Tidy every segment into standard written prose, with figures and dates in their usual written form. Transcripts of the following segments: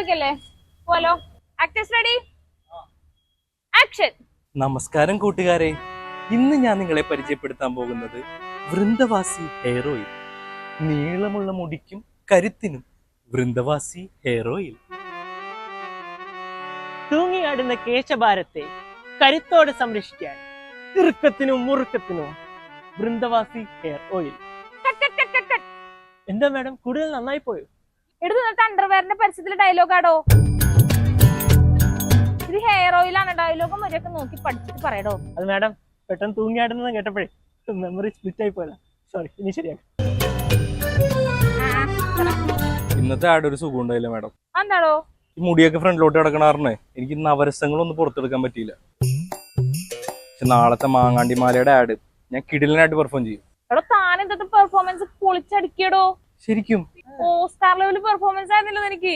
ഓക്കെയല്ലേ? പോലോ. Actors ready? Action. നമസ്കാരം കൂട്ടുകാരെ, ഇന്ന് ഞാൻ നിങ്ങളെ പരിചയപ്പെടുത്താൻ പോകുന്നത് വൃന്ദവാസി ഹെയർ ഓയിൽ. നീളമുള്ള മുടിക്കും കരുത്തിനും വൃന്ദവാസി ഹെയർ ഓയിൽ. തൂങ്ങിയാടുന്ന കേശഭാരത്തെ കരുത്തോടെ സംരക്ഷിക്കാൻ ഇറുക്കത്തിനും മുറുക്കത്തിനും വൃന്ദവാസി ഹെയർ ഓയിൽ. എന്താ മാഡം, കൂടുതൽ നന്നായി പോയോ? എടുത്ത് അണ്ടർവെയറിന്റെ പരസ്യത്തിലെ ഡയലോഗാടോ. ഇത് ഹെയർ ഓയിലാണ്. ഡയലോഗും മര്യാദക്ക് നോക്കി പഠിച്ചിട്ട് പറയടോ. അത് മാഡം പെട്ടെന്ന് തൂങ്ങിയാടുന്നത് കേട്ടപ്പോഴേ മെമ്മറി സ്പ്ലിറ്റ് ആയി പോയതാ. സോറി, ഇനി ശരിയാക്കാം. ഇന്നത്തെ ആഡ് ഒരു സുഖം ഉണ്ടായില്ല മാഡം. എന്താടോ? ഈ മുടിയൊക്കെ ഫ്രണ്ടിലോട്ട് കിടക്കണാറിനെ എനിക്ക് നവരസങ്ങളൊന്നും പുറത്തെടുക്കാൻ പറ്റിയില്ല. പക്ഷെ നാളത്തെ മാങ്ങാണ്ടി മാലയുടെ ആഡ് ഞാൻ കിടിലനായിട്ട് പെർഫോം ചെയ്യും. എടോ, താൻ ഇന്നത്തെ പെർഫോമൻസ് പൊളിച്ചടിക്കടോ. ശരിക്കും ഓസ്കാർ ലെവൽ പെർഫോമൻസ് ആയിരുന്നല്ലോ എനിക്ക്.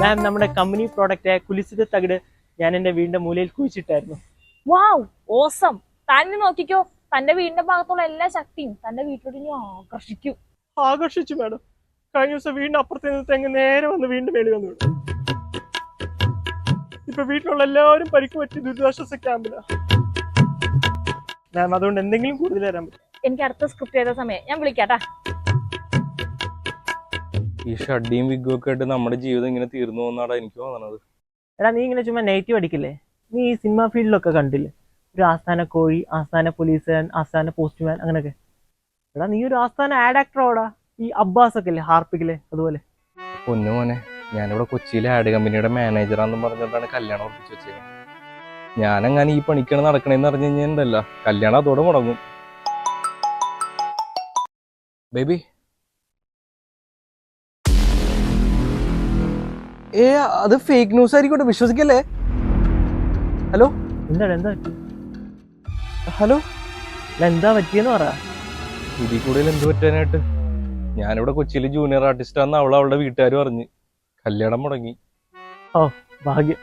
മാം, നമ്മുടെ കമ്പനി പ്രോഡക്റ്റ് കുലിസിത തകിട് ഞാൻ എന്റെ വീടിന്റെ മൂലയിൽ കുഴിച്ചിട്ടായിരുന്നു. വാവ്, ഓസം. താൻ നോക്കിക്കോ, തന്റെ വീടിന്റെ ഭാഗത്തുള്ള എല്ലാ ശക്തിയും തന്റെ വീട്ടിലോട്ട് ഇനി ആകർഷിക്കും. ആകർഷിച്ചു മാഡം. കഴിഞ്ഞ ദിവസം വീടിന്റെ അപ്പുറത്ത് നിന്ന് തെങ്ങ് നേരെ വന്ന് വീടിന്റെ മേളിൽ വന്നു വിടും. ഇപ്പൊ വീട്ടിലുള്ള എല്ലാവരും പരിക്ക് പറ്റി ദുരിതാശ്വാസ ക്യാമ്പിലാ മാം. അതുകൊണ്ട് എന്തെങ്കിലും കൂടുതൽ തരാൻ പറ്റും? എനിക്ക് അടുത്ത സ്ക്രിപ്റ്റ് ചെയ്ത സമയം ഞാൻ വിളിക്കാട്ടാ. ഈ ഷഡിയും വിഗും ഒക്കെ ആയിട്ട് നമ്മുടെ ജീവിതം ഇങ്ങനെ തീർന്നു പോകുന്നതാണ് എനിക്ക് തോന്നണത്. എടാ, നീ ഇങ്ങനെ ചുമ്മാ നെഗറ്റീവ് അടിക്കില്ലേ? നീ ഈ സിനിമ ഫീൽഡിലൊക്കെ കണ്ടില്ലേ, ഒരു ആസ്ഥാന കോഴി, ആസ്ഥാന പോലീസുകാരൻ, ആസ്ഥാന പോസ്റ്റ്മാൻ, അങ്ങനെയൊക്കെ. എടാ, നീ ഒരു ആസ്ഥാന ആഡ് ആക്ടറോടാ. ഈ അബ്ബാസ് ഒക്കെ ഇല്ലേ ഹാർപ്പിക്കില്ലേ, അതുപോലെ. പൊന്നു മോനെ, ഞാനിവിടെ കൊച്ചിയിലെ ആഡ് കമ്പനിയുടെ മാനേജറാന്ന് പറഞ്ഞിട്ടാണ് കല്യാണം ഉറപ്പിച്ചു വെച്ചേക്കുന്നത്. ഞാനങ്ങനെ ഈ പണിക്കാണ് നടക്കണേന്ന് അറിഞ്ഞു കഴിഞ്ഞാൽ എന്തല്ല കല്യാണം അതോടെ മുടങ്ങും. ബേബി, അത് ഫേക്ക് ന്യൂസ് ആയിരിക്കട്ടെ, വിശ്വസിക്കല്ലേ. ഹലോ, എന്താ പറ്റി? ഹലോ, എന്താ പറ്റിയെന്ന് പറ. ഇതിൽ കൂടുതൽ എന്ത് പറ്റാനായിട്ട്? ഞാനിവിടെ കൊച്ചിയിൽ ജൂനിയർ ആർട്ടിസ്റ്റാന്ന് അവളുടെ വീട്ടുകാർ പറഞ്ഞ് കല്യാണം മുടങ്ങി. ഓ, ഭാഗ്യം.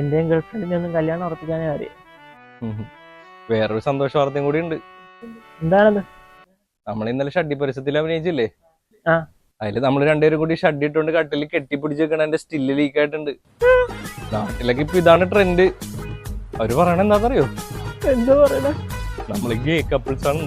എന്റെയും ഗേൾഫ്രണ്ടിനെ ഒന്നും കല്യാണം ഉറപ്പിക്കാനേ അറിയാം. വേറൊരു സന്തോഷ വാർത്തയും കൂടി ഉണ്ട്. എന്താണത്? നമ്മൾ ഇന്നലെ ഷഡ്ഡി പരസ്യത്തിൽ അഭിനയിച്ചില്ലേ? ആ, അതില് നമ്മൾ രണ്ടുപേരും കൂടി ഷഡ്ഡി ഇട്ടുകൊണ്ട് കട്ടിൽ കെട്ടിപ്പിടിച്ചേക്കണ എന്റെ സ്റ്റില്ല് ലീക്ക് ആയിട്ടുണ്ട്. നാട്ടിലൊക്കെ ഇപ്പൊ ഇതാണ് ട്രെൻഡ്. അവര് പറയണ എന്താണെന്നറിയോ? എന്താ പറയണേ? നമ്മള് ഗേ കപ്പിൾസ് ആണ്.